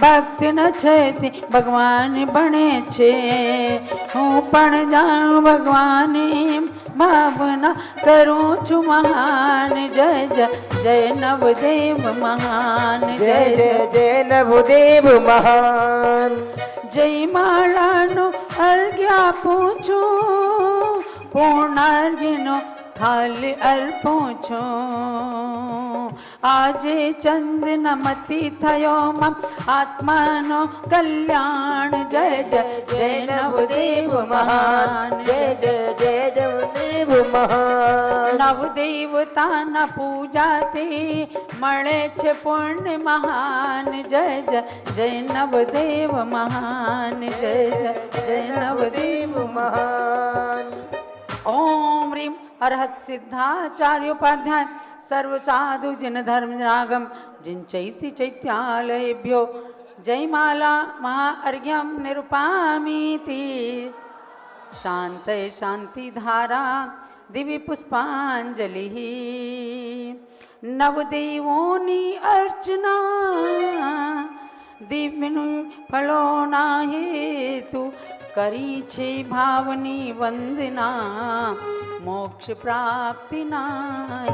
ભક્તિ ન છે ભગવાન બને છે, હું પણ જાણું ભગવાનની ભાવના કરું છું મહાન. જય જય જય નવદેવ મહાન. જય જય જય નવદેવ મહાન. જય માળાનો અર્ઘ્ય આપું છું, પૂર્ણાર્ઘ્યનો થાલ અર્પું છું. આજે ચંદનમતી થયો મમ આત્માનો કલ્યાણ. જય જય જય નવદેવ મહાન. જય જય જય નવદેવ મહાન. નવદેવતાના પૂજાથી મળે છે પુણ્ય મહાન. જય જય જય નવદેવ મહાન. જય જય જય નવદેવ મહાન. ઓમ રીમ અરહત સિદ્ધાચાર્યોપાધ્યાય સર્વ સાધુ જન ધર્મ રાગમ જિંચૈતિ ચૈત્યાલયેભ્યો જયમાલા મહાઅર્ઘ્યમ નિરૂપામીતિ. શાંતય શાંતિધારા દિવ્ય પુષ્પાંજલિ. નવદેવોની અર્ચના દિવ્યનું ફળોના હેતુ કરી છે ભાવની વંદના મોક્ષ પ્રાપ્તિના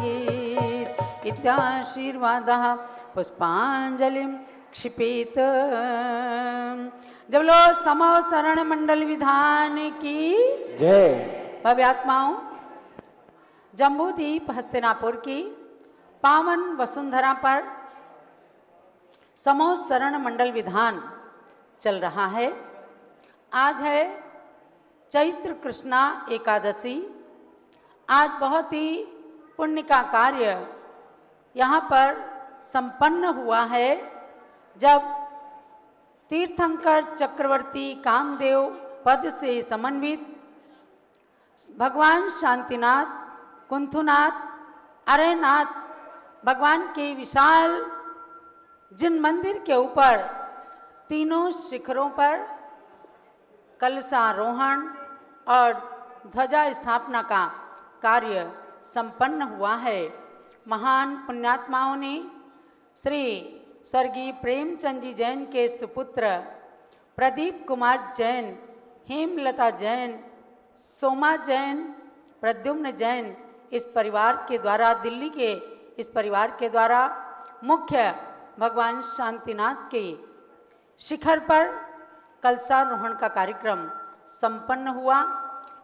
હેત. ઇત્યાશીર્વાદઃ પુષ્પાંજલિં ક્ષિપેત. जब लो समो शरण मंडल विधान की जय. भव्य आत्माओं, जम्बूद्वीप हस्तिनापुर की पावन वसुंधरा पर समो शरण मंडल विधान चल रहा है. आज है चैत्र कृष्णा एकादशी. आज बहुत ही पुण्य का कार्य यहाँ पर संपन्न हुआ है, जब तीर्थंकर चक्रवर्ती कामदेव पद से समन्वित भगवान शांतिनाथ, कुंथुनाथ, अरेनाथ भगवान के विशाल जिन मंदिर के ऊपर तीनों शिखरों पर कलशारोहण और ध्वजा स्थापना का कार्य संपन्न हुआ है. महान पुण्यात्माओं ने श्री स्वर्गीय प्रेमचंद जी जैन के सुपुत्र प्रदीप कुमार जैन, हेमलता जैन, सोमा जैन, प्रद्युम्न जैन इस परिवार के द्वारा, दिल्ली के इस परिवार के द्वारा मुख्य भगवान शांतिनाथ के शिखर पर कलशारोहण का कार्यक्रम संपन्न हुआ.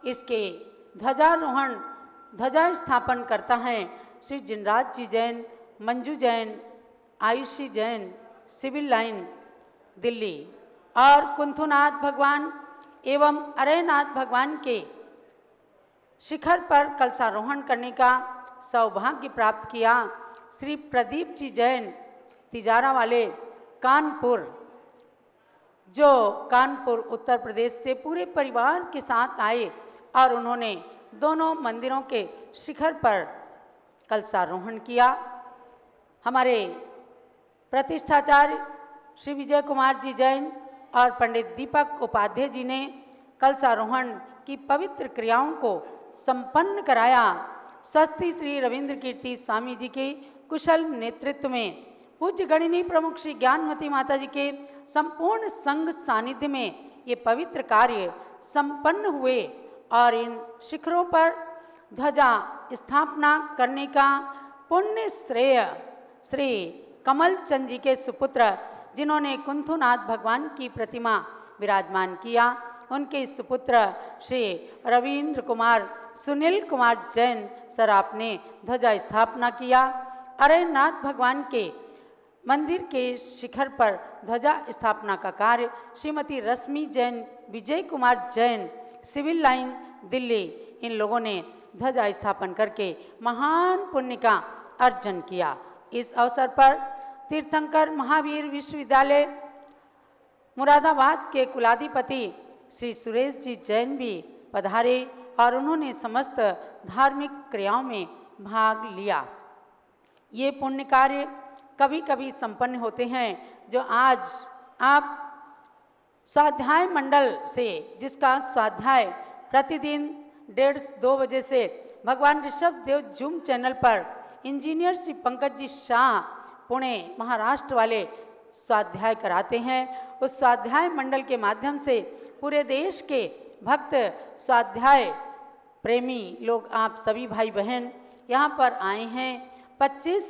इसके ध्वजारोहण ध्वजा स्थापन करता है श्री जिनराज जी जैन, मंजू जैन, आयुषी जैन, सिविल लाइन दिल्ली. और कुंथुनाथ भगवान एवं अरेनाथ भगवान के शिखर पर कलशारोहण करने का सौभाग्य प्राप्त किया श्री प्रदीप जी जैन, तिजारा वाले कानपुर, जो कानपुर उत्तर प्रदेश से पूरे परिवार के साथ आए और उन्होंने दोनों मंदिरों के शिखर पर कलशारोहण किया. हमारे प्रतिष्ठाचार्य श्री विजय कुमार जी जैन और पंडित दीपक उपाध्याय जी ने कलशारोहण की पवित्र क्रियाओं को संपन्न कराया. स्वस्ति श्री रविंद्र कीर्ति स्वामी जी के कुशल नेतृत्व में पूज्य गणिनी प्रमुख श्री ज्ञानमती माता जी के संपूर्ण संग सानिध्य में ये पवित्र कार्य संपन्न हुए और इन शिखरों पर ध्वजा स्थापना करने का पुण्य श्रेय श्री कमल चंद जी के सुपुत्र, जिन्होंने कुंथुनाथ भगवान की प्रतिमा विराजमान किया, उनके सुपुत्र श्री रविंद्र कुमार सुनील कुमार जैन सर आपने ध्वजा स्थापना किया. अरेनाथ भगवान के मंदिर के शिखर पर ध्वजा स्थापना का कार्य श्रीमती रश्मि जैन, विजय कुमार जैन, सिविल लाइन दिल्ली, इन लोगों ने ध्वजा स्थापन करके महान पुण्य का अर्जन किया. इस अवसर पर तीर्थंकर महावीर विश्वविद्यालय मुरादाबाद के कुलाधिपति श्री सुरेश जी जैन भी पधारे और उन्होंने समस्त धार्मिक क्रियाओं में भाग लिया. ये पुण्य कार्य कभी कभी संपन्न होते हैं, जो आज आप स्वाध्याय मंडल से, जिसका स्वाध्याय प्रतिदिन 1:30-2 बजे से भगवान ऋषभ देव जूम चैनल पर इंजीनियर श्री पंकज जी शाह पुणे महाराष्ट्र वाले स्वाध्याय कराते हैं। उस स्वाध्याय मंडल के माध्यम से पूरे देश के भक्त स्वाध्याय प्रेमी लोग, आप सभी भाई बहन यहाँ पर आए हैं। 25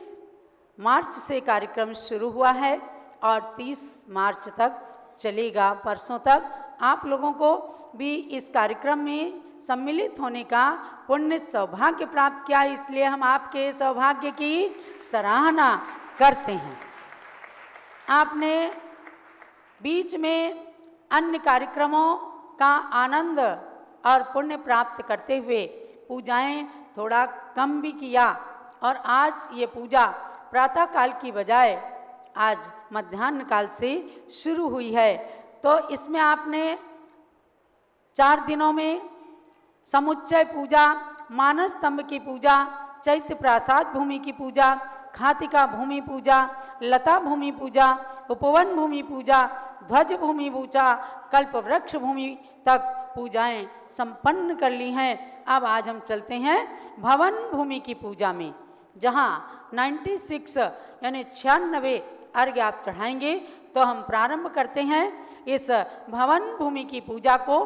मार्च से कार्यक्रम शुरू हुआ है और 30 मार्च तक चलेगा, परसों तक। आप लोगों को भी इस कार्यक्रम में सम्मिलित होने का पुण्य सौभाग्य प्राप्त किया, इसलिए हम आपके सौभाग्य की सराहना करते हैं। आपने बीच में अन्य कार्यक्रमों का आनंद और पुण्य प्राप्त करते हुए पूजाएं थोड़ा कम भी किया, और आज ये पूजा प्रातः काल की बजाय आज मध्याह्न काल से शुरू हुई है। तो इसमें आपने 4 दिनों में समुच्चय पूजा, मानस स्तंभ की पूजा, चैत्य प्रासाद भूमि की पूजा, खातिका भूमि पूजा, लता भूमि पूजा, उपवन भूमि पूजा, ध्वज भूमि पूजा, कल्प वृक्ष भूमि तक पूजाएं संपन्न कर ली हैं। अब आज हम चलते हैं भवन भूमि की पूजा में, जहां 96 यानी 96 अर्घ्य आप चढ़ाएंगे। तो हम प्रारंभ करते हैं इस भवन भूमि की पूजा को।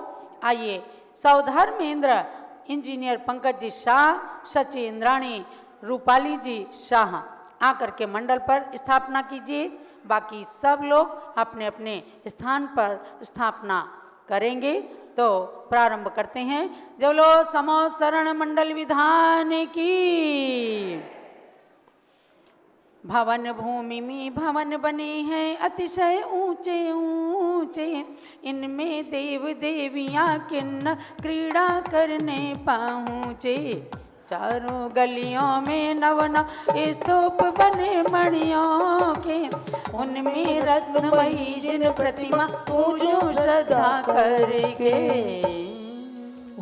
आइए सौधर्मेंद्र इंजीनियर पंकज जी शाह, सचिंद्राणी रूपाली जी शाह आकर के मंडल पर स्थापना कीजिए। बाकी सब लोग अपने अपने स्थान पर स्थापना करेंगे। तो प्रारंभ करते हैं। जलो समोसरण मंडल विधान की। भवन भूमि में भवन बने हैं अतिशय ऊंचे ऊंचे, इनमें देव देवियां किन्नर क्रीड़ा करने पहुँचे। चारों गलियों में नव नव स्तूप बने मणियों के, उनमें रत्नमयी जिन प्रतिमा पूजो श्रद्धा करके।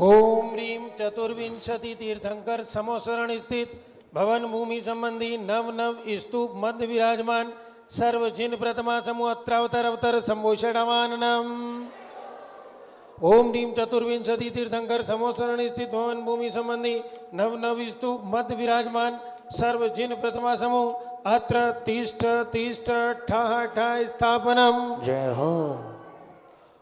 ओम ह्रीं चतुर्विंशति तीर्थंकर समोसरण स्थित भवन भूमि संबंधी नव स्तूप मध्य विराजमान सर्व जिन प्रथमा समूह अत्रावतर अवतर संभूषणवाननम। ओम ह्रीं चतुर्विंशति तीर्थंकर समोसरण स्थित भवन भूमि संबंधी नव स्तूप मध्य विराजमान सर्व जिन प्रथमा समूह अत्र तिष्ठ तिष्ठ ठः ठः स्थापनम। जय हो।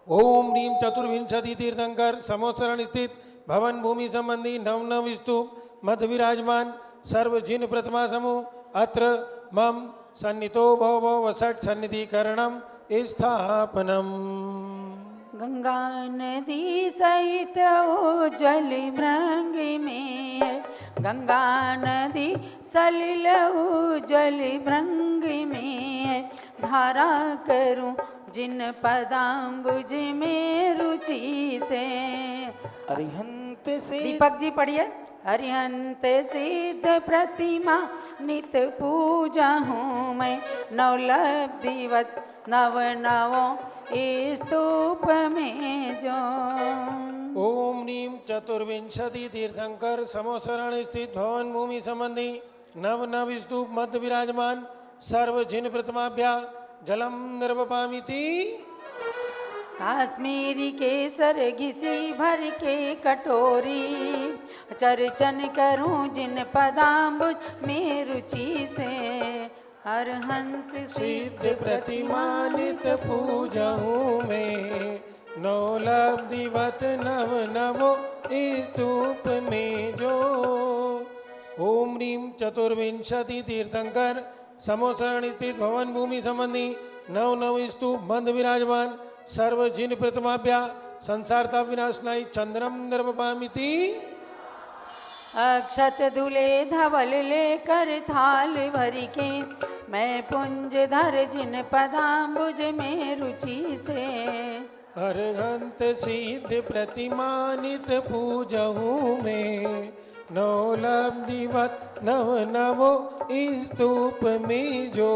ओम ह्रीं चतुर्विंशति तीर्थंकर समोसरण स्थित भवन भूमि संबंधी नव स्तूप मध्य विराजमान सर्व जिन प्रथमा समूह अत्र मम सन्नितो भव वसट सन्निधिकरणम स्थापनम। गंगा नदी सहित उज्ज्वल भृंग में है, गंगा नदी सलिल उज्ज्वल भृंग में है। धारा करूं जिन पदाम्बुज में रुचि से। अरिहंत से दीपक जी पढ़िए। अरिहंत सिद्ध प्रतिमा नित पूजा हूँ मैं, नवलब्धिवत नव नवों स्तूप में जो। ओम ह्रीं चतुर्विंशति तीर्थंकर समोसरण स्थित भवन भूमि संबंधी नव स्तूप मध्य विराजमान सर्व जिन प्रतिमाभ्या जलम निर्वपामिति। काश्मीरी केसर घिसी भर के कटोरी, चर्चन करूं जिन पदाम्बुज में रुचि से। अरहंत सिद्ध प्रतिमानित पूजहूँ मैं, नौलब्धिवत नव नवो स्तूप में जो। ओम ह्रीं चतुर्विंशति तीर्थंकर समोसरण स्थित भवन भूमि संबंधी नव स्तूप मध्य विराजमान सर्व जिन प्रतिमाभ्या संसारता विनाशनाई चंद्रम निर्वपामिति। अक्षत धुले धवल लेकर थाल भर के, मैं पुंज धर जिन पदाम्बुज में रुचि से। अरहंत सिद्ध प्रतिमानित पूजहूँ मैं, नौलब्धिवत नव नवो स्तूप में जो।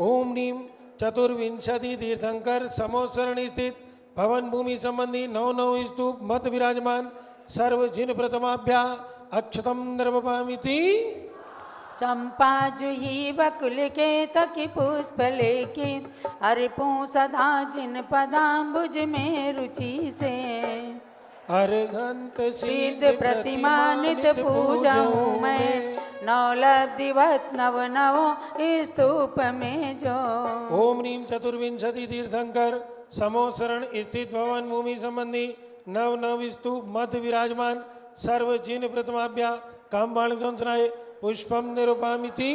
ओम ह्रीं चतुर्विंशति तीर्थंकर समोसरण स्थित भवन भूमि संबंधी नव स्तूप मध्य विराजमान सर्व जिन प्रथमाभ्या अक्षतम निर्वपामिति। चंपा जूही बकुल के तकी पुष्प लेके अर्पू सदा जिन पदाम्बुज में रुचि से। अर्घंत सिद्ध प्रतिमा नित पूजाऊं मैं नवलब्धिवत नव नवो स्तूप में जो। ओम नीम चतुर्विंशति तीर्थंकर समोसरण स्थित भवन भूमि संबंधी नव नव स्तूप मध्य विराजमान सर्व जिन प्रतिमाभ्या कामबाण ध्वंसनाय पुष्पम निरूपामिति।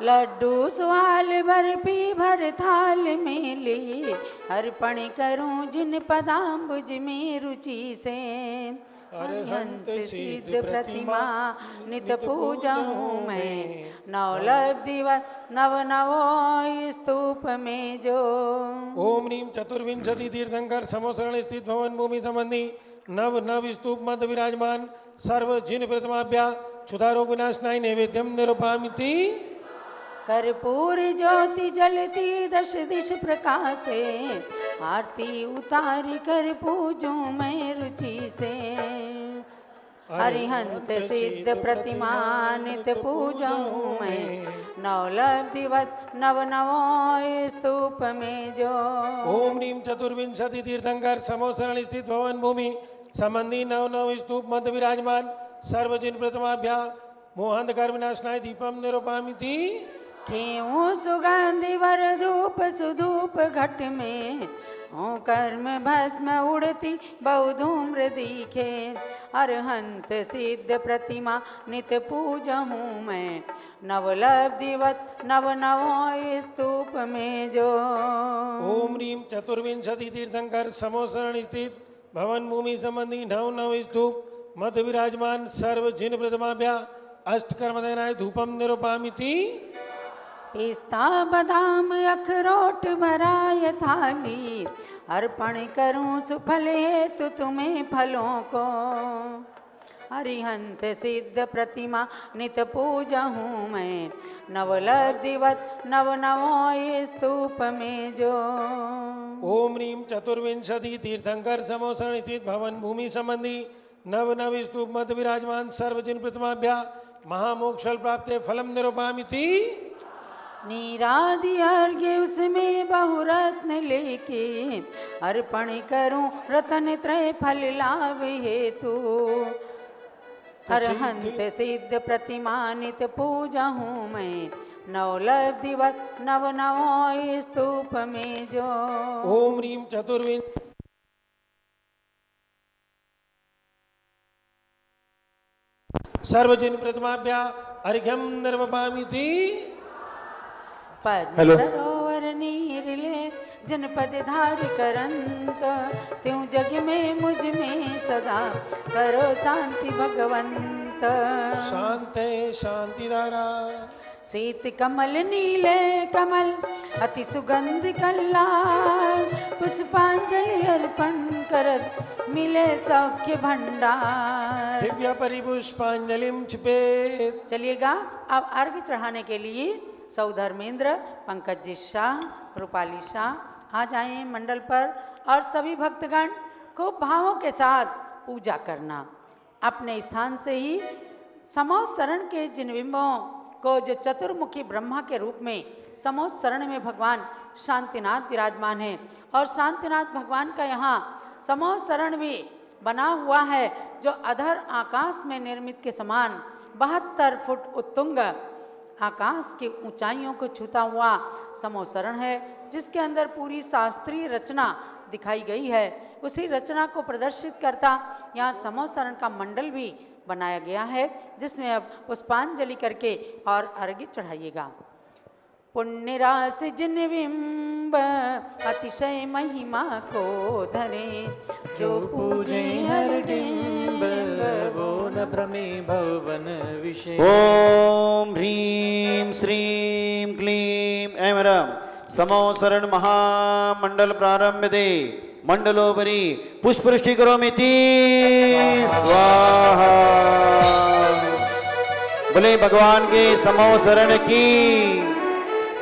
लड्डू स्वाल बर्फी भर थाल में ले अर्पण करूं जिन पदाम्बुज में रुचि से। अरहंत सिद्ध प्रतिमा नित पूजाऊं मैं नवलब्धिवत नव नवो स्तूप में जो। ओम नीम चतुर्विंशति तीर्थंकर समोसरण स्थित भवन भूमि संबंधी नव नव स्तूप मध्य विराजमान सर्व जिन प्रतिमाभ्या क्षुधारोग विनाशनाय नैवेद्यम निरूपामिति। कर्पूर ज्योति जलती दश दिश प्रकाशे आरती उतार कर पूजूं मैं रुचि से। अरिहंत सिद्ध प्रतिमा नित पूजाऊं मैं नवलब्धिवत नव नवो स्तूप में जो। ओम नीम चतुर्विंशति तीर्थंकर समोसरण स्थित भवन भूमि संबंधी नव नव स्तूप मध्य विराजमान सर्वजिन प्रतिमाभ्या मोहांधकार विनाशनाय दीपम निरूपामिति। खेऊं सुगंधि वर धूप सुधूप घट में ओ कर्म भस्म उड़ती बहुधूम्र दिखे। अरहंत सिद्ध प्रतिमा नित पूजहूँ मैं नवलब्धिवत नव नवो स्तूप में जो। ओम रीम चतुर्विंशति तीर्थंकर समोसरण स्थित भवन भूमि संबंधी नव नव स्तूप मध्य विराजमान सर्व जिन प्रतिमाभ्या अष्टकर्मदयनाय धूपम निरूपामिति। पिस्ता बादाम अखरोट भराय थाली अर्पण करूं सुफल हेतु तुम्हें फलों को। अरिहंत सिद्ध प्रतिमा नित पूजहूँ मैं नवलब्धिवत नव नवो स्तूप में जो। ओम रीम चतुर्विंशति तीर्थंकर समोसरण स्थित भवन भूमि संबंधी नव नव स्तूप मध्य विराजमान सर्वजिन प्रतिमाभ्या महामोक्षल प्राप्ते फलम निरूपामिति। नीरादि अर्घ्य उसमें बहुरत्न लेके अर्पण करूं रतन त्रय फल लाभ हेतु। अरहंत सिद्ध प्रतिमा नित पूजहूँ मैं नवलब्धिवत नव नवो स्तूप में जो। ओम रीम चतुर्विंशति सर्वजिन प्रतिमाभ्या अर्घ्यम निरूपामिति। पद्म सरोवर नीरले जनपद धार करंत त्यों जग में मुझ में सदा करो शांति भगवंत। शांते शांतिधारा श्वेत कमल नीले कमल अति सुगंध कल्लाल पुष्पांजलि अर्पण करत मिले सौख्य भंडार। दिव्य परिपुष्पांजलिम छुपेत। चलिएगा अब अर्घ चढ़ाने के लिए सौधर्मेंद्र पंकज जी शाह रूपाली शाह आ जाएं मंडल पर और सभी भक्तगण को भावों के साथ पूजा करना। अपने स्थान से ही समोस शरण के जिन बिंबों को जो चतुर्मुखी ब्रह्मा के रूप में समोस शरण में भगवान शांतिनाथ विराजमान है और शांतिनाथ भगवान का यहाँ समोस शरण भी बना हुआ है जो अधर आकाश में निर्मित के समान 72 फुट उत्तुंग आकाश की ऊंचाइयों को छूता हुआ समोसरण है जिसके अंदर पूरी शास्त्रीय रचना दिखाई गई है। उसी रचना को प्रदर्शित करता यहाँ समोसरण का मंडल भी बनाया गया है जिसमें अब पुष्पांजलि करके और अर्घ्य चढ़ाइएगा। पुण्य राशि जिन बिंब अतिशय महिमा को धरे जो पूजे हर डिंब वो न भ्रमे भवन विषय। ओम ह्रीं श्रीं क्लीं ऐं ह्रं समोसरण महामंडल प्रारम्भते मंडलोपरि पुष्पवृष्टि करोमीति स्वाहा। बोले भगवान के समोसरण की,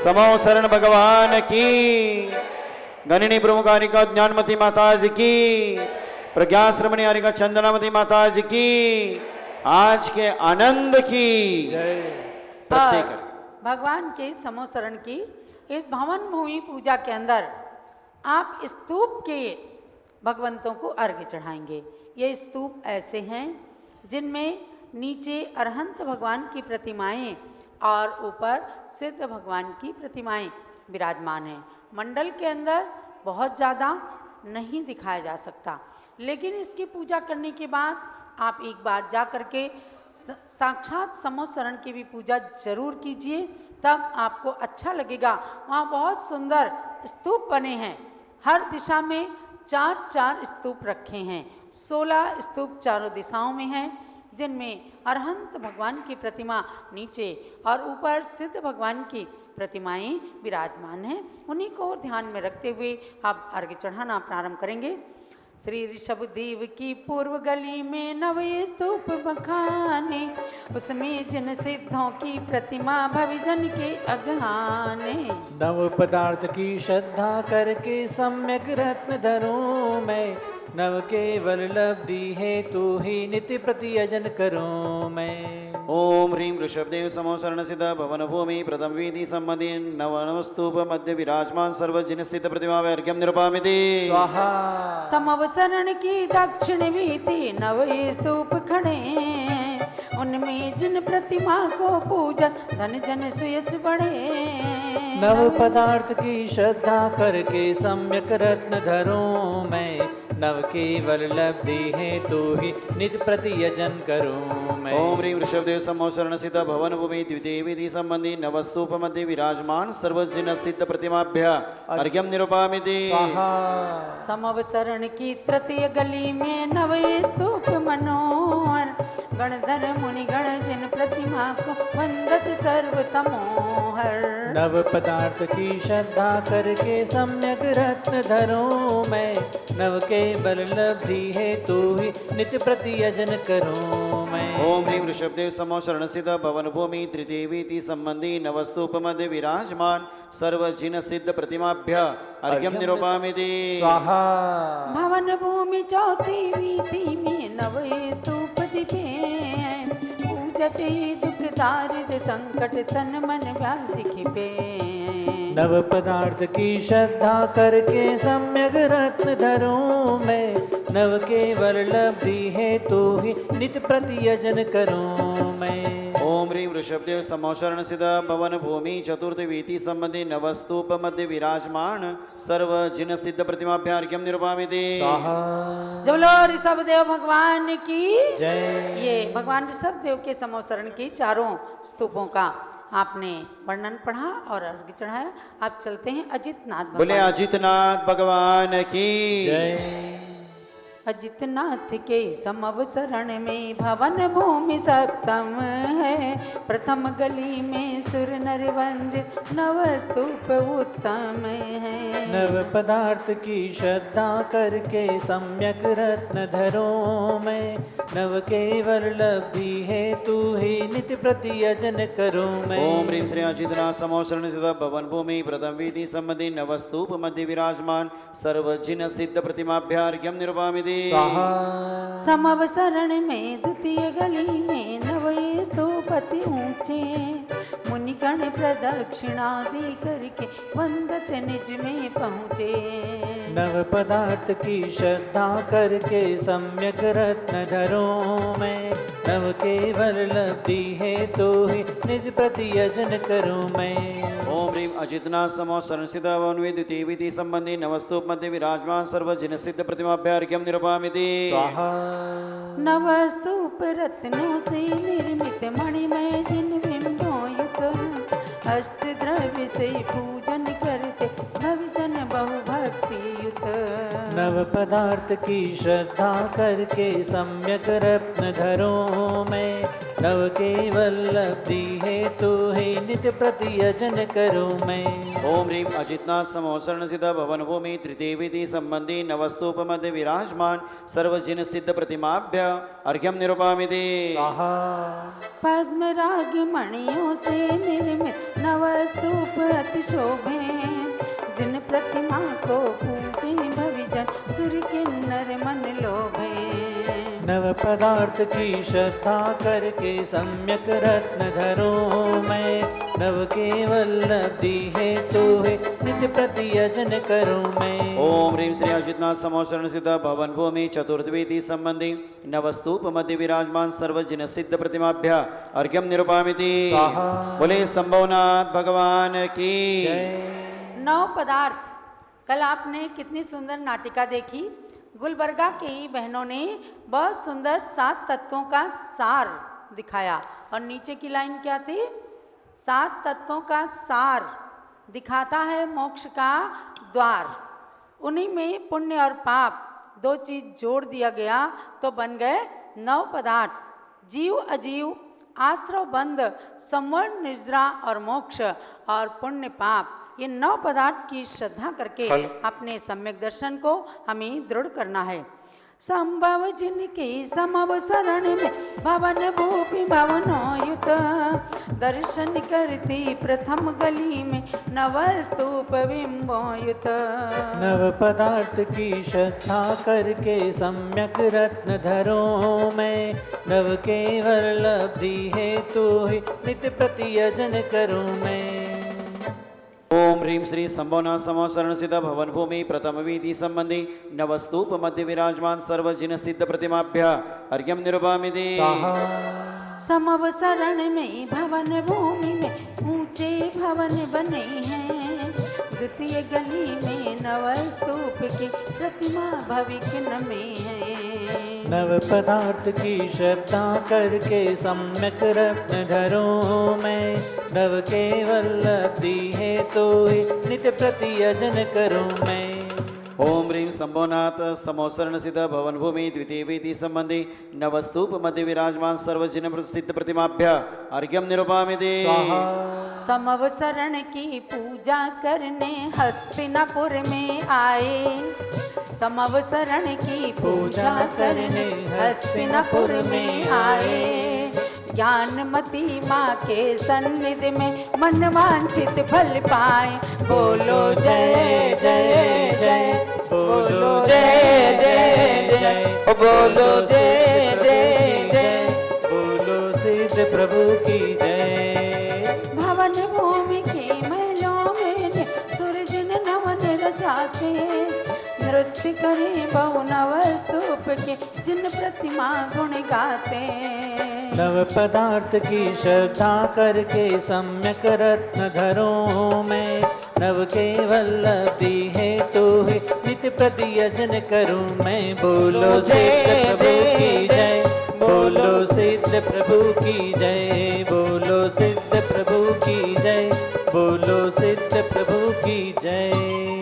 समोसरण भगवान की, गणिनी प्रमुखारिका ज्ञानमती माता जी की, प्रज्ञा श्रमणी हरिका चंदनामती माता जी की, आज के आनंद की जय। प्रत्यय और करें। भगवान के समोसरण की इस भवन भूमि पूजा के अंदर आप स्तूप के भगवंतों को अर्घ्य चढ़ाएंगे। ये स्तूप ऐसे हैं जिनमें नीचे अरहंत भगवान की प्रतिमाएं और ऊपर सिद्ध भगवान की प्रतिमाएं विराजमान हैं। मंडल के अंदर बहुत ज़्यादा नहीं दिखाया जा सकता, लेकिन इसकी पूजा करने के बाद आप एक बार जा कर के साक्षात समोसरण की भी पूजा जरूर कीजिए, तब आपको अच्छा लगेगा। वहाँ बहुत सुंदर स्तूप बने हैं, हर दिशा में 4-4 स्तूप रखे हैं। 16 स्तूप चारों दिशाओं में हैं, जिनमें अरहंत भगवान की प्रतिमा नीचे और ऊपर सिद्ध भगवान की प्रतिमाएं विराजमान हैं। उन्हीं को ध्यान में रखते हुए आप अर्घ्य चढ़ाना प्रारंभ करेंगे। श्री ऋषभदेव की पूर्व गली में नव स्तूप बखाने, उसमें जिन सिद्धों की प्रतिमा भविजन के अगहाने। नव पदार्थ की श्रद्धा करके सम्यक रत्न धरूं मैं, नव केवल लब्धि है तू ही नित्य प्रतियजन करूं मैं। ओम ह्रीं ऋषभदेव समोसरण सिद्ध भवन भूमि प्रथम विधि संबंधी नव स्तूप मध्य विराजमान सर्वजिन स्थित प्रतिमा अर्घ्यम निरुपामिति स्वाहा। समवसरण की दक्षिण वीति नव स्तूप खड़े, उनमें जिन प्रतिमा को पूजन धन जन सुयस बढ़े। नव पदार्थ की श्रद्धा करके सम्यक रत्न धरूं मैं, नव केवल लब्धि है तू ही नित्य प्रतियजन करूं मैं। ओम ह्रीं ऋषभदेव समोसरण सिद्ध भवन भूमि द्वितीय विधि संबंधी नव स्तूप मध्य विराजमान सर्वजिन सिद्ध प्रतिमाभ्य अर्घ्यम निरुपामिति स्वाहा। समवसरण की तृतीय गली में नव स्तूप मनोहर, गणधर मुनिगण जिन प्रतिमा को वंदत सर्वतमोहर। नव पदार्थ की श्रद्धा करके सम्यक रत्न धरूं मैं, नव केवल लब्धि है तू ही नित्य प्रतियजन करूं मैं। ओम ह्रीं ऋषभदेव समोसरण सिद्ध भवन भूमि तृतीय विधि संबंधी नव स्तूप मध्य विराजमान सर्वजिन सिद्ध प्रतिमाभ्य अर्घ्यम निरुपामिति स्वाहा। भवन भूमि चौथी वीथी में नव स्तूप दिपे, पूजते दुख दारिद संकट तन मन व्याधि खिपे। नव पदार्थ की श्रद्धा करके सम्यक रत्न धरूं मैं, नव केवल लब्धि है तू ही नित्य प्रतियजन करूं मैं। ओम ह्रीं ऋषभदेव समोसरण सिद्ध भवन भूमि चतुर्थ वीति संबंधी नव स्तूप मध्य विराजमान सर्वजिन सिद्ध प्रतिमाभ्य अर्घ्यम निरुपामिति स्वाहा। जब बोलो ऋषभदेव भगवान की जय। ये भगवान ऋषभदेव के समोसरण की चारों स्तूपों का आपने वर्णन पढ़ा और अर्घ्य चढ़ाया। आप चलते हैं अजितनाथ बोले भगवान। अजितनाथ भगवान की जय। अजितनाथ के समवसरण में भवन भूमि सप्तम है, प्रथम गली में सुर नर वंदित नव स्तूप उत्तम है। नव पदार्थ की श्रद्धा करके सम्यक रत्न धरूं मैं, नव केवल लब्धि है तू ही नित्य प्रतियजन करूं मैं। ओम ह्रीं श्री अजितनाथ समोसरण सिद्ध भवन भूमि प्रथम विधि संबंधी नव स्तूप मध्य विराजमान सर्वजिन सिद्ध प्रतिमाभ्य अर्घ्यम निरुपामिति स्वाहा। समवसरण में द्वितीय गली में नव स्तूप अति ऊंचे, मुनिगण प्रदक्षिणादि करके वंदत निज में पहुँचे। नव पदार्थ की श्रद्धा करके सम्यक रत्न धरूं मैं, नव केवल लब्धि है तो ही निज प्रतियजन करूं मैं। ओम ह्रीं अजितनाथ समोसरण सिद्ध भवन द्वितीय विधि संबंधी नव स्तूप मध्य विराजमान सर्वजिन सिद्ध प्रतिमाभ्य अर्घ्यम निरुपामिति स्वाहा। नव स्तूप रत्नों से निर्मित मणिमय जिन बिंबों युक्त, अष्ट द्रव्य से पूजन करते भविजन बहु भक्ति युक्त। नव पदार्थ की श्रद्धा करके सम्यक रत्न धरूं मैं, नव केवल लब्धि है तो ही नित्य प्रतियजन करूं मैं। ओम ह्रीं अजितनाथ समोसरण सिद्ध भवन भूमि तृतीय विधि संबंधी नव स्तूप मध्य विराजमान सर्वजिन सिद्ध प्रतिमाभ्य अर्घ्यम निरुपामिति स्वाहा। पद्म राग मणियों से निर्मित नव स्तूप अति शोभे, जिन प्रतिमा को पूजे भविजन सुर किन्नर मन लोभे। नव पदार्थ की श्रद्धा करके सम्यक रत्न धरो मैं, नव केवल लब्धि हेतु है नित्य प्रति यजन करूं मैं। ओम ह्रीं श्री अजितनाथ समोशरण सिद्ध भवन भूमि चतुर्द्विति संबंधी नवस्तूप मध्य विराजमान सर्वजिन सिद्ध प्रतिमाभ्य अर्घ्यम निरूपामिति। स्वाहा। बोले संभवनाथ भगवान की। जय। 9 पदार्थ। कल आपने कितनी सुंदर नाटिका देखी। गुलबर्गा की बहनों ने बहुत सुंदर 7 तत्वों का सार दिखाया। और नीचे की लाइन क्या थी? 7 तत्वों का सार दिखाता है मोक्ष का द्वार। उन्हीं में पुण्य और पाप 2 चीज जोड़ दिया गया तो बन गए 9 पदार्थ। जीव अजीव, आश्रव बंध, संवर्ण निद्रा और मोक्ष और पुण्य पाप, ये 9 पदार्थ की श्रद्धा करके अपने सम्यक दर्शन को हमें दृढ़ करना है। संभव जिनके समव शरण में भवन भूपि भवनोयुत, दर्शन करती प्रथम गली में नव स्तूप बिंबोयुत। नव पदार्थ की श्रद्धा करके सम्यक रत्न धरो मैं, नव केवल लब्धि हेतु है नित्य प्रति यजन करूं मैं। ओम ह्रीं श्री संभवनाथ समोशरण सिद्ध भवन भूमि प्रथम वीति संबंधी नवस्तूप मध्य विराजमान सर्वजिन सिद्ध प्रतिमाभ्य अर्घ्यम निरूपामिति। समव शरण में भवन भूमि में ऊंचे भवन बने हैं, द्वितीय गली में नव स्तूप की प्रतिमा भविक में है। नव पदार्थ की श्रद्धा करके सम्यक रत्न धरो मैं, नव केवल लब्धि हेतु नित्य प्रति यजन करूं मैं। ओम ह्रीं संभवनाथ समोशरण सिद्ध भवन भूमि द्वितीय वीति संबंधी नवस्तूप मध्य विराजमान सर्वजिन सिद्ध प्रतिमाभ्य अर्घ्यम निरूपामिति। समव शरण की पूजा करने हस्तिनापुर में आए, समव शरण की पूजा करने हस्तिनापुर में आए। ज्ञानमती माँ के सन्निधि में मन वांछित फल पाए। बोलो जय जय जय, बोलो जय जय जय, बोलो जय जय जय, बोलो सिद्ध प्रभु की जय। भवन भूमि के महलों में सूरजन नवन रचाते, नृत्य करें बहु नव स्तूप के जिन प्रतिमा गुण गाते। नव पदार्थ की श्रद्धा करके सम्यक रत्न धरो मैं, नव केवल लब्धि हेतु है नित्य प्रति यजन करूं मैं। बोलो सिद्ध प्रभु की जय, बोलो सिद्ध प्रभु की जय, बोलो सिद्ध प्रभु की जय, बोलो सिद्ध प्रभु की जय।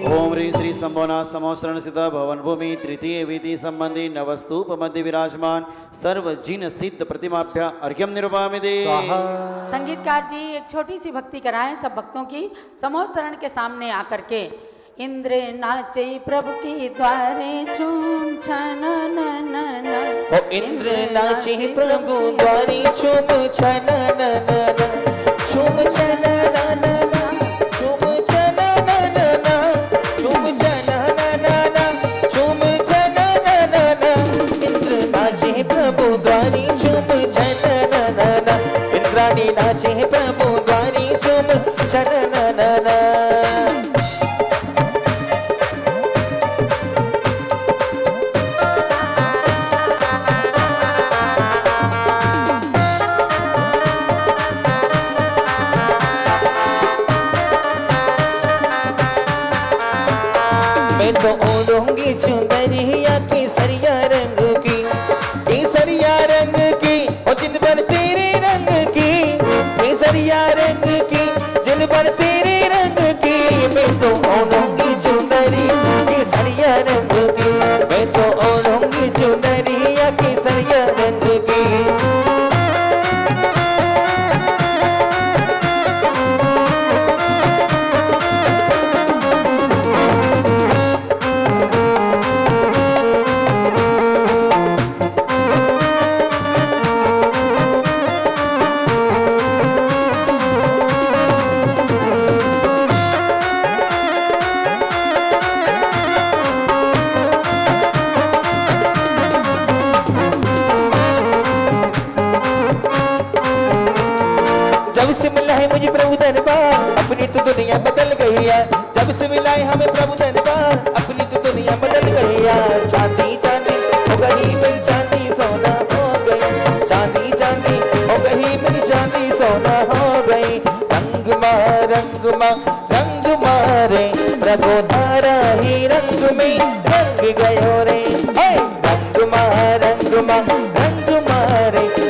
ओम ह्रीं श्री संभवनाथ समोशरण सिद्ध भवन भूमि तृतीय वीति संबंधी नवस्तूप मध्य विराजमान सर्वजिन सिद्ध प्रतिमाभ्य अर्घ्यम निरूपामिति। संगीतकार जी एक छोटी सी भक्ति कराएं सब भक्तों की समोह शरण के सामने आकर के। इंद्र नाचे प्रभु के द्वारे छूम छन ओ इंद्र नाचे प्रभु द्वारे छूम छन छूम छन छूम छन छूम छन छूम छन इंद्र नाचे प्रभु द्वारे छूम छन इंद्राणी नाचे प्रभु द्वारे छूम छन। मैं तो ओढ़ूंगी चुनरिया केसरिया रंग की, केसरिया रंग की और जिन पर तेरे रंग की, केसरिया रंग की जिन पर तेरे रंग की। मैं तो ओढ़ूंगी चुनरिया केसरिया रंग की, मैं तो ओढ़ूंगी चुनरिया केसरिया रंग की। दरबार अपनी तो दुनिया बदल गई यार। जब से मिलाए हमें प्रभु दरबार अपनी तो दुनिया बदल गई यार। चांदी चांदी हो गई मेरी चांदी सोना हो गई। चांदी चांदी हो गई मेरी चांदी सोना हो गई। रंग मारे प्रभु धारा ही रंग में रंग गयो रे। रंग मारे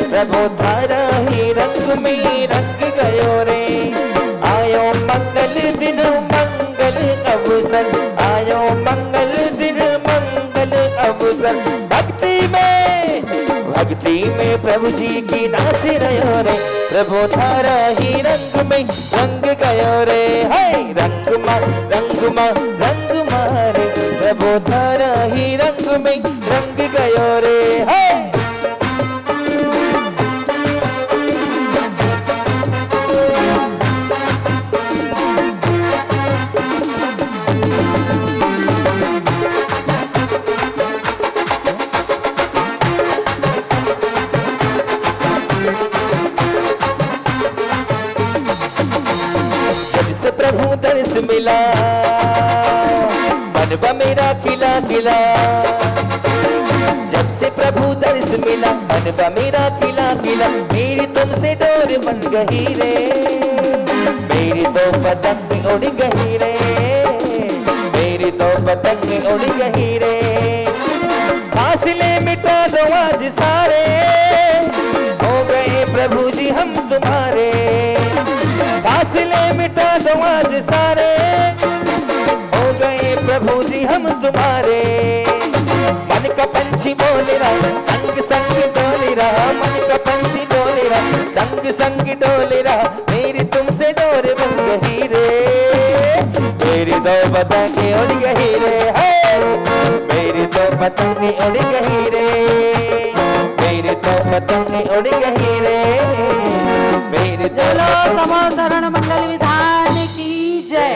प्रभु धारा ही रंग में रंग गयो रे। आयो मंगल दिन मंगल अवसर आयो मंगल दिन मंगल अवसर। भक्ति में प्रभु जी की नाच रहो रे। प्रभु धारा ही रंग में रंग गयो रे। रंग मारे प्रभु धारा ही रंग में रंग गयो रे। प्रभु दर्श मिला मनवा मेरा खिला खिला। जब से प्रभु दर्श मिला मनवा मेरा खिला खिला। मेरी तुमसे डोर बन गई रे। मेरी तो पतंग उड़ गई रे। मेरी तो पतंग उड़ गई रे। फासले मिटा दो आज सारे हो गए प्रभु जी हम तुम्हारे। फासले मिटा दो आज सारे हो गए प्रभु जी हम तुम्हारे। मन का पंछी बोल रहा संग संग डोल रहा। मन का पंछी बोल रहा संग संग डोल रहा। मेरी तुमसे डोर बन गई रे। मेरी दो पतंगे उड़ गई रे। मेरी दो पतंगे उड़ गई रे। मेरी दो पतंगे उड़ गई रे। चलो समोसरण मंडल विधान की जय।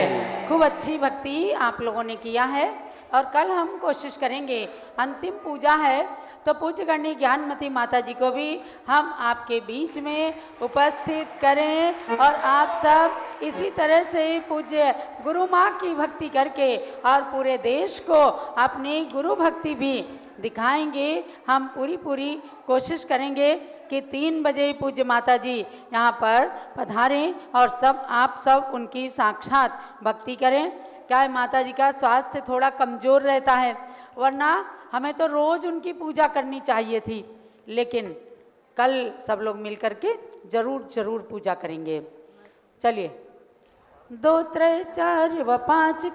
खूब अच्छी भक्ति आप लोगों ने किया है और कल हम कोशिश करेंगे, अंतिम पूजा है तो पूज्य गणी ज्ञानमती माता जी को भी हम आपके बीच में उपस्थित करें और आप सब इसी तरह से पूज्य गुरु माँ की भक्ति करके और पूरे देश को अपनी गुरु भक्ति भी दिखाएंगे। हम पूरी कोशिश करेंगे कि 3 बजे पूज्य माता जी यहाँ पर पधारें और आप सब उनकी साक्षात भक्ति करें। क्या है, माता जी का स्वास्थ्य थोड़ा कमज़ोर रहता है, वरना हमें तो रोज़ उनकी पूजा करनी चाहिए थी, लेकिन कल सब लोग मिल कर के ज़रूर पूजा करेंगे। चलिए 2 3 4 व 5